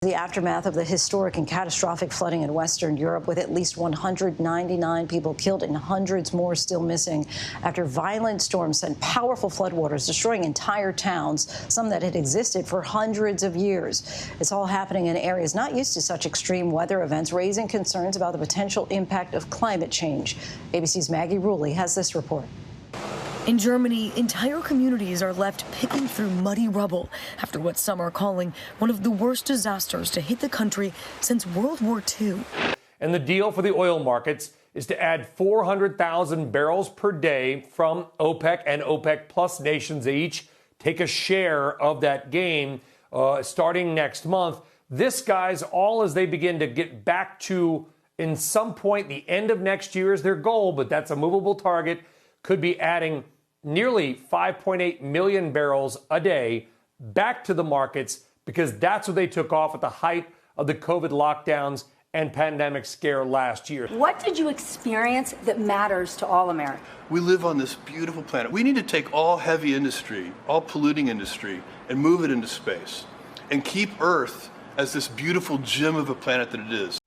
The aftermath of the historic and catastrophic flooding in Western Europe, with at least 199 people killed and hundreds more still missing after violent storms sent powerful floodwaters destroying entire towns, some that had existed for hundreds of years. It's all happening in areas not used to such extreme weather events, raising concerns about the potential impact of climate change. ABC's Maggie Ruley has this report. In Germany, entire communities are left picking through muddy rubble after what some are calling one of the worst disasters to hit the country since World War II. And the deal for the oil markets is to add 400,000 barrels per day from OPEC and OPEC plus nations. They each take a share of that gain starting next month. This, guys, all as they begin to get back to, in some point, the end of next year is their goal, but that's a movable target. Could be adding nearly 5.8 million barrels a day back to the markets, because that's what they took off at the height of the COVID lockdowns and pandemic scare last year. What did you experience that matters to all Americans? We live on this beautiful planet. We need to take all heavy industry, all polluting industry, and move it into space and keep Earth as this beautiful gem of a planet that it is.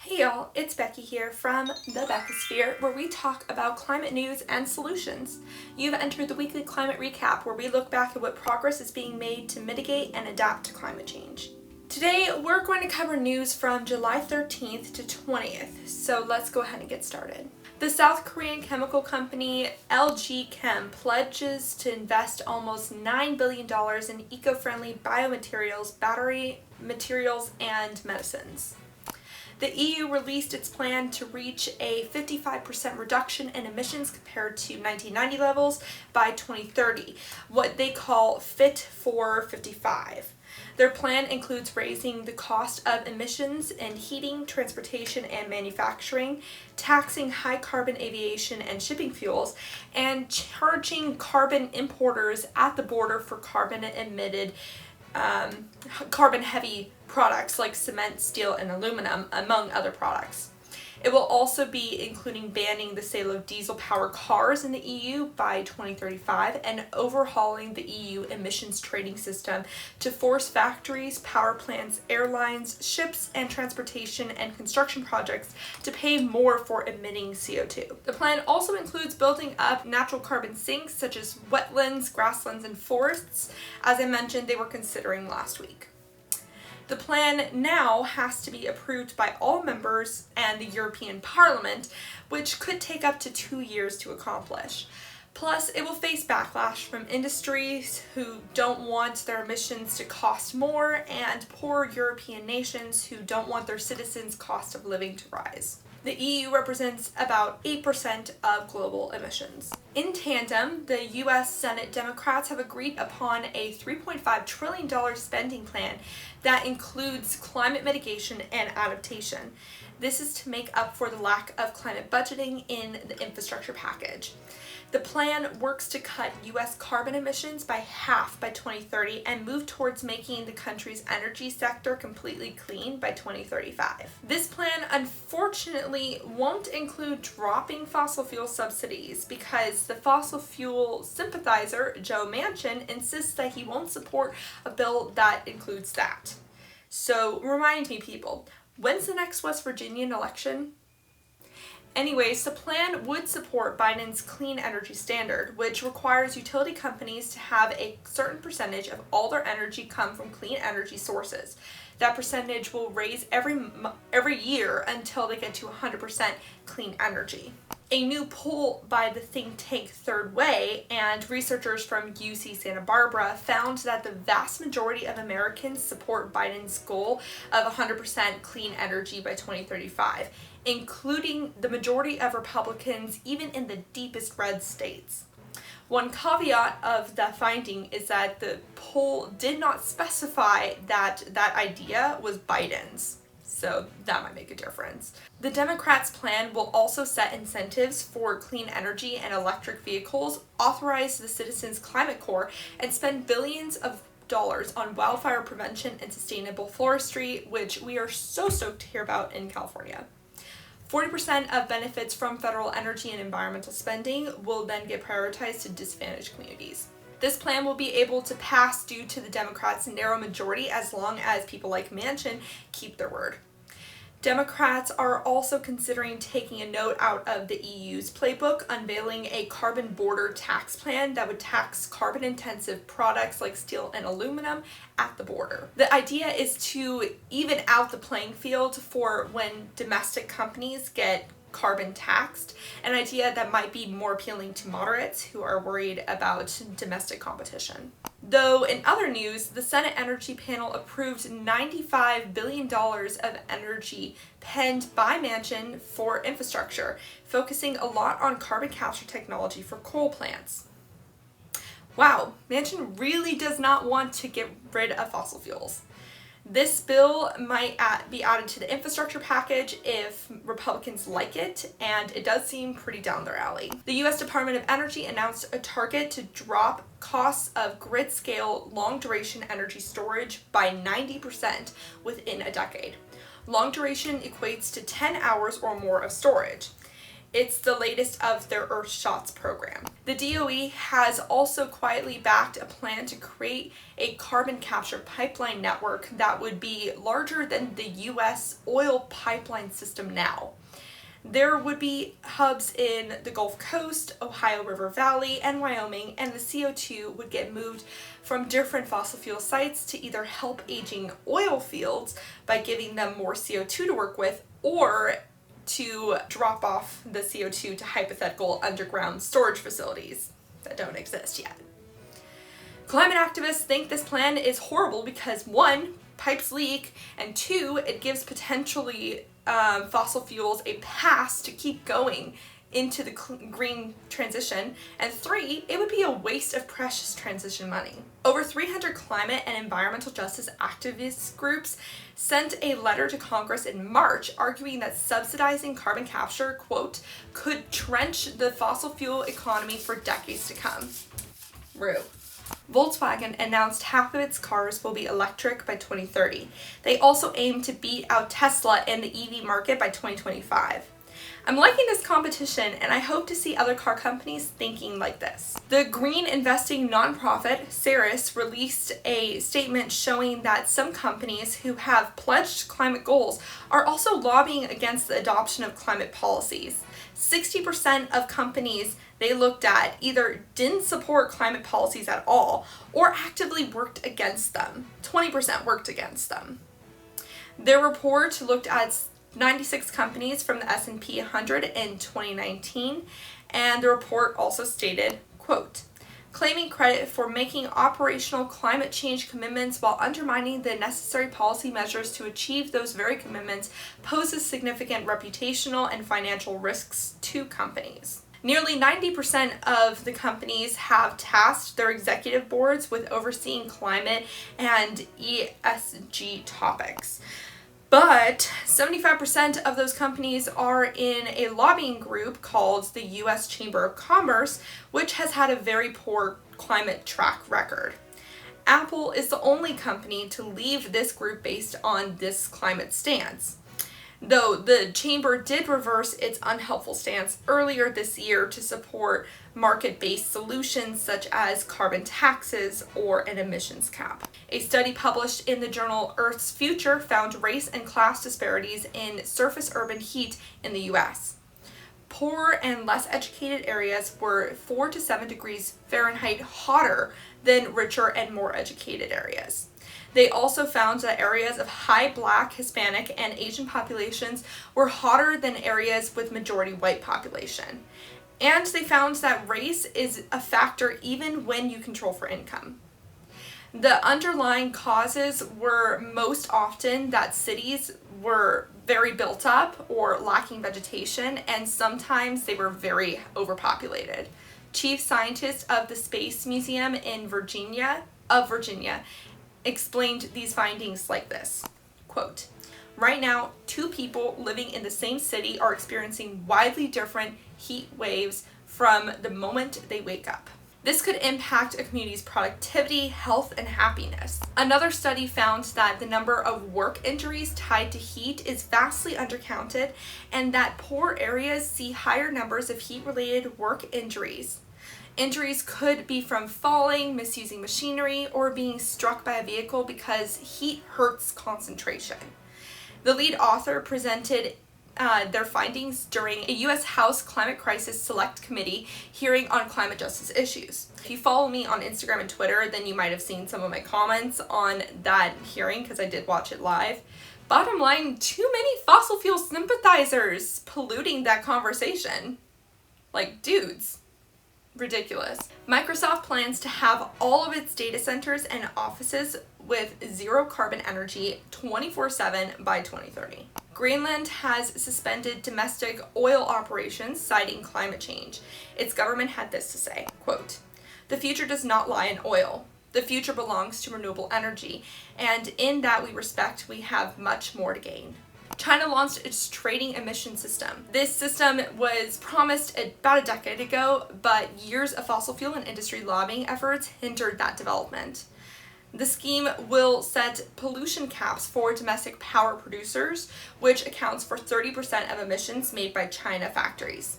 Hey y'all, it's Becky here from the Beckosphere, where we talk about climate news and solutions. You've entered the weekly climate recap, where we look back at what progress is being made to mitigate and adapt to climate change. Today, we're going to cover news from July 13th to 20th, so let's go ahead and get started. The South Korean chemical company LG Chem pledges to invest almost $9 billion in eco-friendly biomaterials, battery materials, and medicines. The EU released its plan to reach a 55% reduction in emissions compared to 1990 levels by 2030, what they call Fit for 55. Their plan includes raising the cost of emissions in heating, transportation, and manufacturing, taxing high-carbon aviation and shipping fuels, and charging carbon importers at the border for carbon-emitted carbon-heavy products like cement, steel, and aluminum, among other products. It will also be including banning the sale of diesel-powered cars in the EU by 2035 and overhauling the EU emissions trading system to force factories, power plants, airlines, ships, and transportation and construction projects to pay more for emitting CO2. The plan also includes building up natural carbon sinks such as wetlands, grasslands, and forests, as I mentioned they were considering last week. The plan now has to be approved by all members and the European Parliament, which could take up to 2 years to accomplish. Plus, it will face backlash from industries who don't want their emissions to cost more and poor European nations who don't want their citizens' cost of living to rise. The EU represents about 8% of global emissions. In tandem, the U.S. Senate Democrats have agreed upon a $3.5 trillion spending plan that includes climate mitigation and adaptation. This is to make up for the lack of climate budgeting in the infrastructure package. The plan works to cut U.S. carbon emissions by half by 2030 and move towards making the country's energy sector completely clean by 2035. This plan unfortunately won't include dropping fossil fuel subsidies because the fossil fuel sympathizer, Joe Manchin, insists that he won't support a bill that includes that. So remind me, people, when's the next West Virginian election? Anyways, the plan would support Biden's clean energy standard, which requires utility companies to have a certain percentage of all their energy come from clean energy sources. That percentage will raise every year until they get to 100% clean energy. A new poll by the think tank Third Way and researchers from UC Santa Barbara found that the vast majority of Americans support Biden's goal of 100% clean energy by 2035, including the majority of Republicans even in the deepest red states. One caveat of that finding is that the poll did not specify that that idea was Biden's. So that might make a difference. The Democrats' plan will also set incentives for clean energy and electric vehicles, authorize the Citizens Climate Corps, and spend billions of dollars on wildfire prevention and sustainable forestry, which we are so stoked to hear about in California. 40% of benefits from federal energy and environmental spending will then get prioritized to disadvantaged communities. This plan will be able to pass due to the Democrats' narrow majority as long as people like Manchin keep their word. Democrats are also considering taking a note out of the EU's playbook, unveiling a carbon border tax plan that would tax carbon-intensive products like steel and aluminum at the border. The idea is to even out the playing field for when domestic companies get carbon taxed, an idea that might be more appealing to moderates who are worried about domestic competition. Though in other news, the Senate Energy Panel approved $95 billion of energy penned by Manchin for infrastructure, focusing a lot on carbon capture technology for coal plants. Wow, Manchin really does not want to get rid of fossil fuels. This bill might be added to the infrastructure package if Republicans like it, and it does seem pretty down their alley. The U.S. Department of Energy announced a target to drop costs of grid-scale long-duration energy storage by 90% within a decade. Long duration equates to 10 hours or more of storage. It's the latest of their Earthshots program. The DOE has also quietly backed a plan to create a carbon capture pipeline network that would be larger than the US oil pipeline system now. There would be hubs in the Gulf Coast, Ohio River Valley, and Wyoming, and the CO2 would get moved from different fossil fuel sites to either help aging oil fields by giving them more CO2 to work with, or to drop off the CO2 to hypothetical underground storage facilities that don't exist yet. Climate activists think this plan is horrible because 1, pipes leak, and 2, it gives potentially fossil fuels a pass to keep going into the green transition, and 3, it would be a waste of precious transition money. Over 300 climate and environmental justice activist groups sent a letter to Congress in March arguing that subsidizing carbon capture, quote, could trench the fossil fuel economy for decades to come. Rue. Volkswagen announced half of its cars will be electric by 2030. They also aim to beat out Tesla in the EV market by 2025. I'm liking this competition, and I hope to see other car companies thinking like this. The green investing nonprofit Ceres released a statement showing that some companies who have pledged climate goals are also lobbying against the adoption of climate policies. 60% of companies they looked at either didn't support climate policies at all or actively worked against them. 20% worked against them. Their report looked at 96 companies from the S&P 100 in 2019, and the report also stated, quote, claiming credit for making operational climate change commitments while undermining the necessary policy measures to achieve those very commitments poses significant reputational and financial risks to companies. Nearly 90% of the companies have tasked their executive boards with overseeing climate and ESG topics. But 75% of those companies are in a lobbying group called the U.S. Chamber of Commerce, which has had a very poor climate track record. Apple is the only company to leave this group based on this climate stance. Though the chamber did reverse its unhelpful stance earlier this year to support market-based solutions such as carbon taxes or an emissions cap. A study published in the journal Earth's Future found race and class disparities in surface urban heat in the US. Poor and less educated areas were 4 to 7 degrees Fahrenheit hotter than richer and more educated areas. They also found that areas of high Black, Hispanic, and Asian populations were hotter than areas with majority white population. And they found that race is a factor even when you control for income. The underlying causes were most often that cities were very built up or lacking vegetation, and sometimes they were very overpopulated. Chief scientist of the Space Museum in Virginia explained these findings like this, quote, right now, 2 people living in the same city are experiencing widely different heat waves from the moment they wake up. This could impact a community's productivity, health, and happiness. Another study found that the number of work injuries tied to heat is vastly undercounted, and that poor areas see higher numbers of heat-related work injuries. Injuries could be from falling, misusing machinery, or being struck by a vehicle because heat hurts concentration. The lead author presented their findings during a U.S. House Climate Crisis Select Committee hearing on climate justice issues. If you follow me on Instagram and Twitter, then you might have seen some of my comments on that hearing because I did watch it live. Bottom line, too many fossil fuel sympathizers polluting that conversation. Like, dudes. Ridiculous. Microsoft plans to have all of its data centers and offices with zero carbon energy 24/7 by 2030. Greenland has suspended domestic oil operations, citing climate change. Its government had this to say, quote, "The future does not lie in oil. The future belongs to renewable energy, and in that we have much more to gain." China launched its trading emission system. This system was promised about a decade ago, but years of fossil fuel and industry lobbying efforts hindered that development. The scheme will set pollution caps for domestic power producers, which accounts for 30% of emissions made by China factories.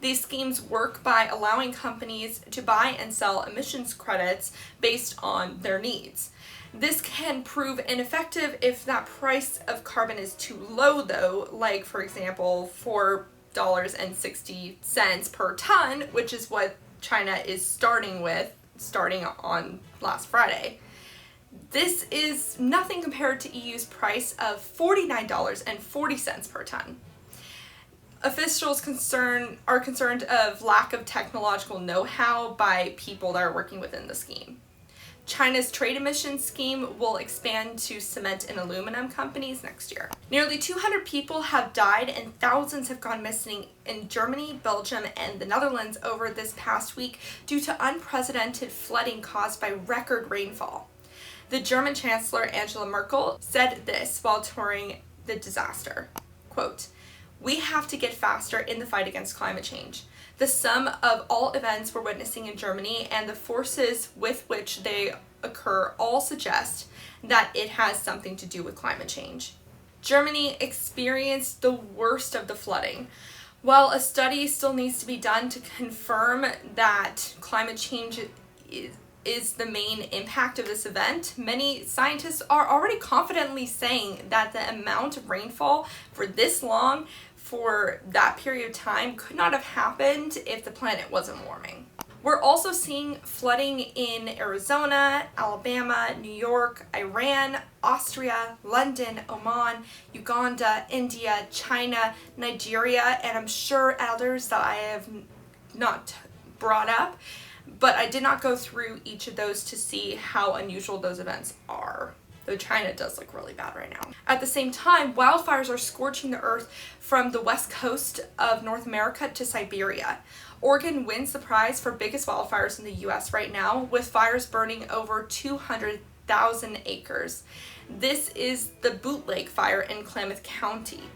These schemes work by allowing companies to buy and sell emissions credits based on their needs. This can prove ineffective if that price of carbon is too low though, like for example $4.60 per ton, which is what China is starting on last Friday. This is nothing compared to EU's price of $49.40 per ton. Officials are concerned of lack of technological know-how by people that are working within the scheme. China's trade emissions scheme will expand to cement and aluminum companies next year. Nearly 200 people have died and thousands have gone missing in Germany, Belgium, and the Netherlands over this past week due to unprecedented flooding caused by record rainfall. The German Chancellor Angela Merkel said this while touring the disaster, quote, "We have to get faster in the fight against climate change. The sum of all events we're witnessing in Germany and the forces with which they occur all suggest that it has something to do with climate change." Germany experienced the worst of the flooding. While a study still needs to be done to confirm that climate change is the main impact of this event, many scientists are already confidently saying that the amount of rainfall for this long for that period of time could not have happened if the planet wasn't warming. We're also seeing flooding in Arizona, Alabama, New York, Iran, Austria, London, Oman, Uganda, India, China, Nigeria, and I'm sure others that I have not brought up, but I did not go through each of those to see how unusual those events are. Though China does look really bad right now. At the same time, wildfires are scorching the earth from the west coast of North America to Siberia. Oregon wins the prize for biggest wildfires in the US right now, with fires burning over 200,000 acres. This is the Bootleg fire in Klamath County.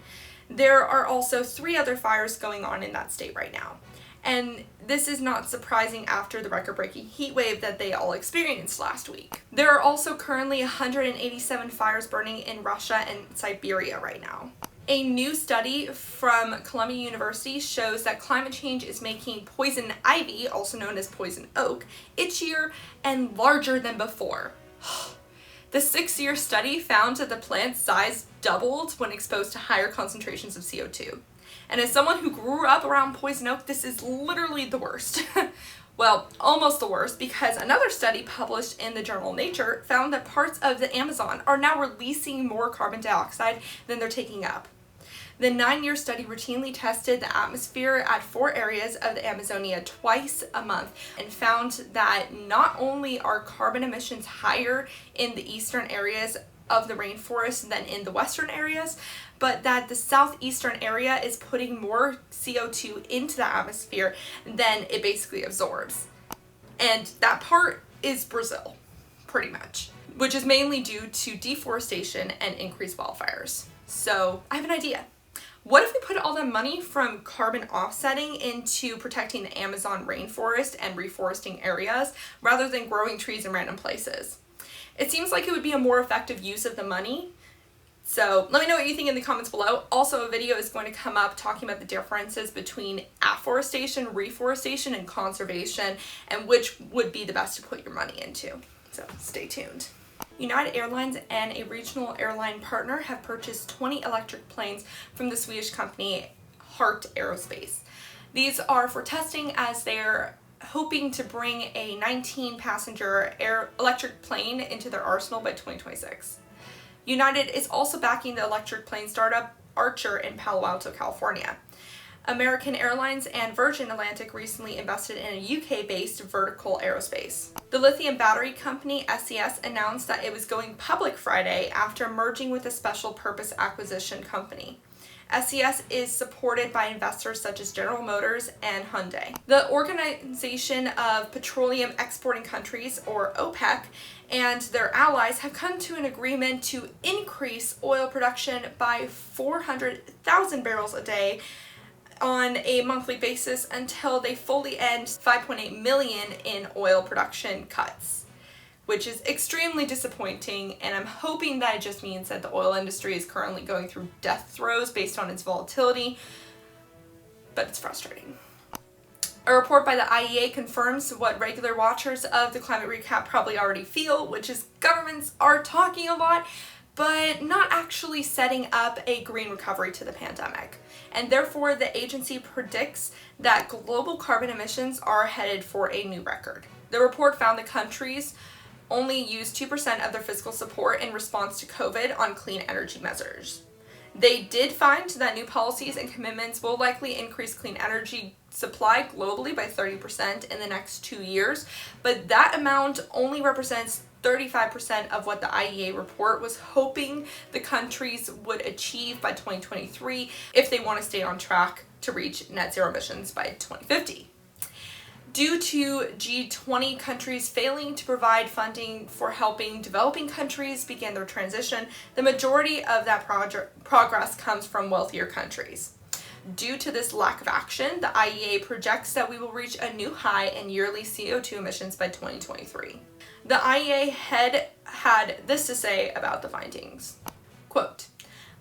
There are also 3 other fires going on in that state right now. And this is not surprising after the record-breaking heat wave that they all experienced last week. There are also currently 187 fires burning in Russia and Siberia right now. A new study from Columbia University shows that climate change is making poison ivy, also known as poison oak, itchier and larger than before. The 6-year study found that the plant's size doubled when exposed to higher concentrations of CO2. And as someone who grew up around poison oak, this is literally the worst. Well, almost the worst, because another study published in the journal Nature found that parts of the Amazon are now releasing more carbon dioxide than they're taking up. The 9-year study routinely tested the atmosphere at 4 areas of the Amazonia twice a month and found that not only are carbon emissions higher in the eastern areas of the rainforest than in the western areas, but that the southeastern area is putting more CO2 into the atmosphere than it basically absorbs. And that part is Brazil, pretty much, which is mainly due to deforestation and increased wildfires. So I have an idea. What if we put all the money from carbon offsetting into protecting the Amazon rainforest and reforesting areas rather than growing trees in random places? It seems like it would be a more effective use of the money So let me know what you think in the comments below. Also, a video is going to come up talking about the differences between afforestation, reforestation, and conservation, and which would be the best to put your money into. So stay tuned. United Airlines and a regional airline partner have purchased 20 electric planes from the Swedish company Heart Aerospace. These are for testing as they're hoping to bring a 19-passenger electric plane into their arsenal by 2026. United is also backing the electric plane startup Archer in Palo Alto, California. American Airlines and Virgin Atlantic recently invested in a UK-based Vertical Aerospace. The lithium battery company SES announced that it was going public Friday after merging with a special purpose acquisition company. SES is supported by investors such as General Motors and Hyundai. The Organization of Petroleum Exporting Countries, or OPEC, and their allies have come to an agreement to increase oil production by 400,000 barrels a day on a monthly basis until they fully end 5.8 million in oil production cuts, which is extremely disappointing, and I'm hoping that it just means that the oil industry is currently going through death throes based on its volatility, but it's frustrating. A report by the IEA confirms what regular watchers of the Climate Recap probably already feel, which is governments are talking a lot, but not actually setting up a green recovery to the pandemic. And therefore, the agency predicts that global carbon emissions are headed for a new record. The report found that countries only used 2% of their fiscal support in response to COVID on clean energy measures. They did find that new policies and commitments will likely increase clean energy supply globally by 30% in the next 2 years, but that amount only represents 35% of what the IEA report was hoping the countries would achieve by 2023 if they want to stay on track to reach net zero emissions by 2050. Due to G20 countries failing to provide funding for helping developing countries begin their transition, the majority of that progress comes from wealthier countries. Due to this lack of action, the IEA projects that we will reach a new high in yearly CO2 emissions by 2023. The IEA head had this to say about the findings. Quote,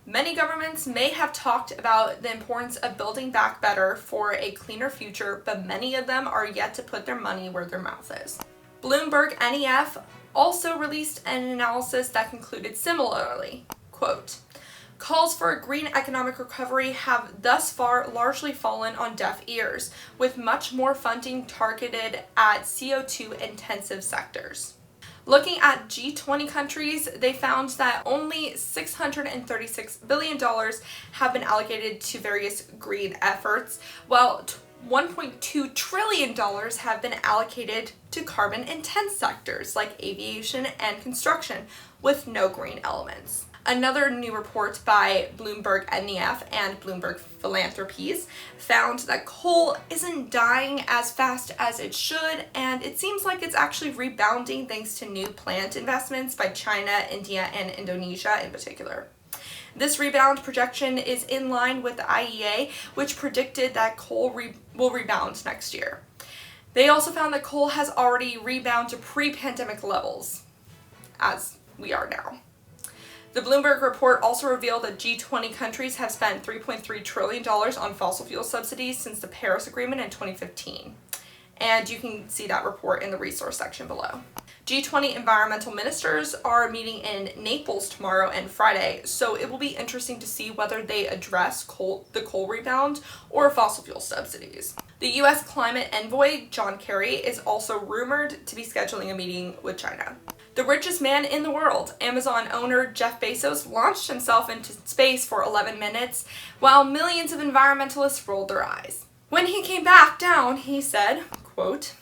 "Many governments may have talked about the importance of building back better for a cleaner future, but many of them are yet to put their money where their mouth is." Bloomberg NEF also released an analysis that concluded similarly. Quote, "Calls for a green economic recovery have thus far largely fallen on deaf ears, with much more funding targeted at CO2 intensive sectors." Looking at G20 countries, they found that only $636 billion have been allocated to various green efforts, while $1.2 trillion have been allocated to carbon-intense sectors like aviation and construction, with no green elements. Another new report by Bloomberg NEF and Bloomberg Philanthropies found that coal isn't dying as fast as it should, and it seems like it's actually rebounding thanks to new plant investments by China, India, and Indonesia in particular. This rebound projection is in line with the IEA, which predicted that coal will rebound next year. They also found that coal has already rebounded to pre-pandemic levels, as we are now. The Bloomberg report also revealed that G20 countries have spent $3.3 trillion on fossil fuel subsidies since the Paris Agreement in 2015. And you can see that report in the resource section below. G20 environmental ministers are meeting in Naples tomorrow and Friday, so it will be interesting to see whether they address the coal rebound or fossil fuel subsidies. The U.S. climate envoy, John Kerry, is also rumored to be scheduling a meeting with China. The richest man in the world, Amazon owner Jeff Bezos, launched himself into space for 11 minutes while millions of environmentalists rolled their eyes. When he came back down, he said, quote,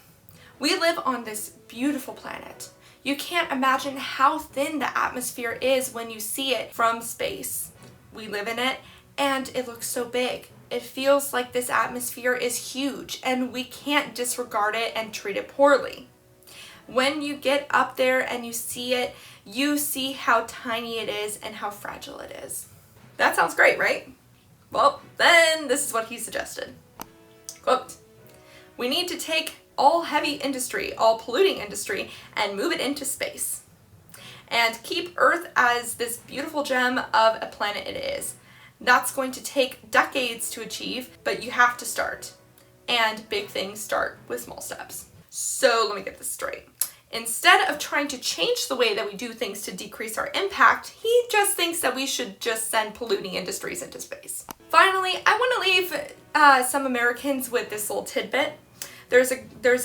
"We live on this beautiful planet. You can't imagine how thin the atmosphere is when you see it from space. We live in it, and it looks so big. It feels like this atmosphere is huge, and we can't disregard it and treat it poorly. When you get up there and you see it, you see how tiny it is and how fragile it is." That sounds great, right? Well, then this is what he suggested. Quote, "We need to take all heavy industry, all polluting industry, and move it into space. and keep Earth as this beautiful gem of a planet it is. That's going to take decades to achieve, but you have to start. And big things start with small steps. So let me get this straight. Instead of trying to change the way that we do things to decrease our impact, he just thinks that we should just send polluting industries into space. Finally, I want to leave some Americans with this little tidbit. There's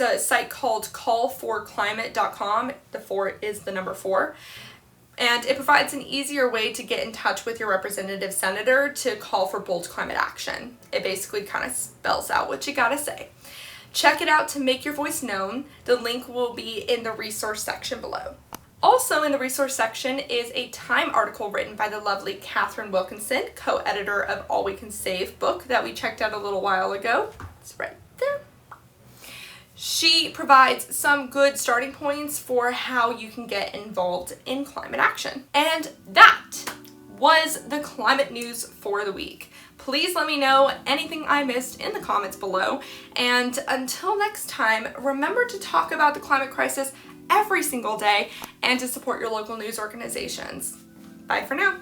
a site called callforclimate.com. The 4 is the number 4. And it provides an easier way to get in touch with your representative senator to call for bold climate action. It basically kind of spells out what you gotta say. Check it out to make your voice known. The link will be in the resource section below. Also in the resource section is a Time article written by the lovely Catherine Wilkinson, co-editor of All We Can Save book that we checked out a little while ago. It's right there. She provides some good starting points for how you can get involved in climate action. And that was the climate news for the week. Please let me know anything I missed in the comments below. And until next time, remember to talk about the climate crisis every single day and to support your local news organizations. Bye for now.